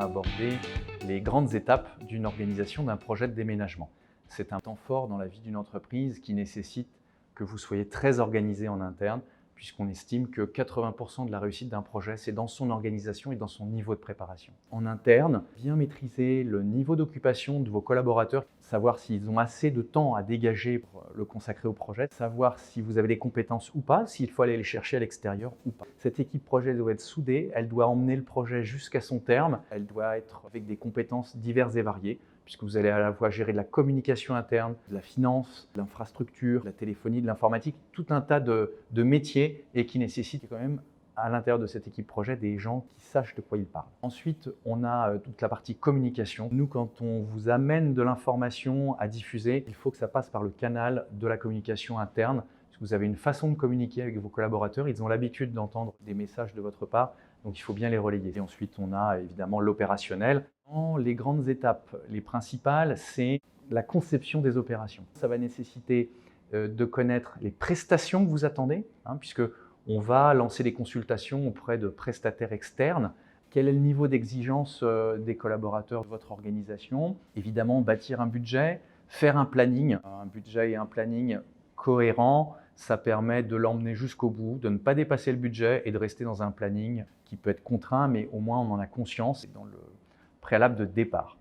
aborder les grandes étapes d'une organisation d'un projet de déménagement. C'est un temps fort dans la vie d'une entreprise qui nécessite que vous soyez très organisé en interne, puisqu'on estime que 80% de la réussite d'un projet, c'est dans son organisation et dans son niveau de préparation. En interne, bien maîtriser le niveau d'occupation de vos collaborateurs, savoir s'ils ont assez de temps à dégager pour le consacrer au projet, savoir si vous avez des compétences ou pas, s'il faut aller les chercher à l'extérieur ou pas. Cette équipe projet doit être soudée, elle doit emmener le projet jusqu'à son terme, elle doit être avec des compétences diverses et variées, puisque vous allez à la fois gérer de la communication interne, de la finance, de l'infrastructure, de la téléphonie, de l'informatique, tout un tas de métiers et qui nécessitent quand même à l'intérieur de cette équipe projet des gens qui sachent de quoi ils parlent. Ensuite, on a toute la partie communication. Nous, quand on vous amène de l'information à diffuser, il faut que ça passe par le canal de la communication interne. Vous avez une façon de communiquer avec vos collaborateurs, ils ont l'habitude d'entendre des messages de votre part, donc il faut bien les relayer. Et ensuite, on a évidemment l'opérationnel. Les grandes étapes, les principales, c'est la conception des opérations. Ça va nécessiter de connaître les prestations que vous attendez, puisque on va lancer des consultations auprès de prestataires externes. Quel est le niveau d'exigence des collaborateurs de votre organisation? Évidemment, bâtir un budget, faire un planning. Un budget et un planning cohérent, ça permet de l'emmener jusqu'au bout, de ne pas dépasser le budget et de rester dans un planning qui peut être contraint, mais au moins on en a conscience dans le préalable de départ.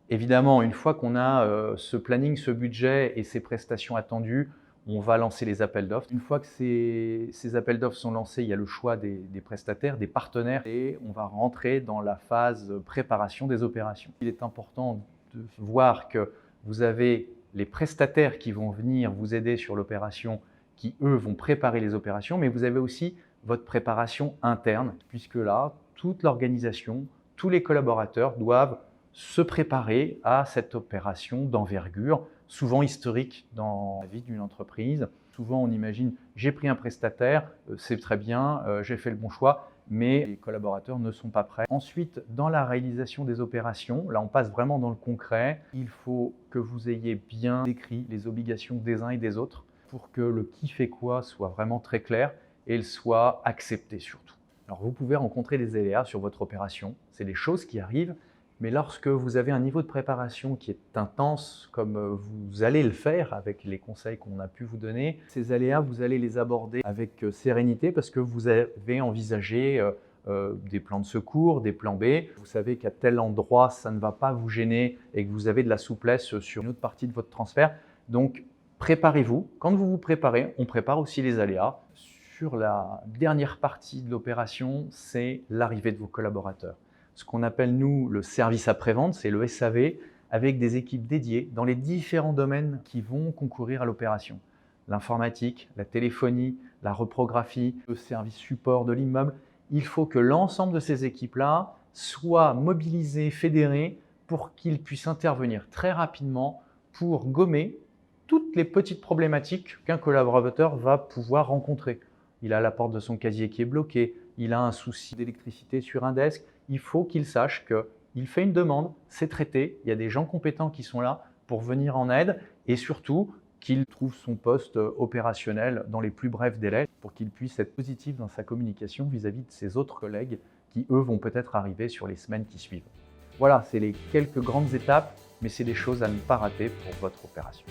Évidemment, une fois qu'on a ce planning, ce budget et ces prestations attendues, on va lancer les appels d'offres. Une fois que ces appels d'offres sont lancés, il y a le choix des prestataires, des partenaires et on va rentrer dans la phase préparation des opérations. Il est important de voir que vous avez les prestataires qui vont venir vous aider sur l'opération, qui eux vont préparer les opérations, mais vous avez aussi votre préparation interne, puisque là, toute l'organisation, tous les collaborateurs doivent se préparer à cette opération d'envergure, souvent historique dans la vie d'une entreprise. Souvent, on imagine, j'ai pris un prestataire, c'est très bien, j'ai fait le bon choix, mais les collaborateurs ne sont pas prêts. Ensuite, dans la réalisation des opérations, là on passe vraiment dans le concret, il faut que vous ayez bien décrit les obligations des uns et des autres pour que le qui fait quoi soit vraiment très clair et soit accepté surtout. Alors vous pouvez rencontrer des aléas sur votre opération, c'est des choses qui arrivent, mais lorsque vous avez un niveau de préparation qui est intense, comme vous allez le faire avec les conseils qu'on a pu vous donner, ces aléas, vous allez les aborder avec sérénité parce que vous avez envisagé des plans de secours, des plans B. Vous savez qu'à tel endroit, ça ne va pas vous gêner et que vous avez de la souplesse sur une autre partie de votre transfert. Donc, préparez-vous. Quand vous vous préparez, on prépare aussi les aléas. Sur la dernière partie de l'opération, c'est l'arrivée de vos collaborateurs. Ce qu'on appelle, nous, le service après-vente, c'est le SAV, avec des équipes dédiées dans les différents domaines qui vont concourir à l'opération. L'informatique, la téléphonie, la reprographie, le service support de l'immeuble. Il faut que l'ensemble de ces équipes-là soient mobilisées, fédérées, pour qu'ils puissent intervenir très rapidement pour gommer toutes les petites problématiques qu'un collaborateur va pouvoir rencontrer. Il a la porte de son casier qui est bloquée, il a un souci d'électricité sur un desk. Il faut qu'il sache qu'il fait une demande, c'est traité, il y a des gens compétents qui sont là pour venir en aide et surtout qu'il trouve son poste opérationnel dans les plus brefs délais pour qu'il puisse être positif dans sa communication vis-à-vis de ses autres collègues qui, eux, vont peut-être arriver sur les semaines qui suivent. Voilà, c'est les quelques grandes étapes, mais c'est des choses à ne pas rater pour votre opération.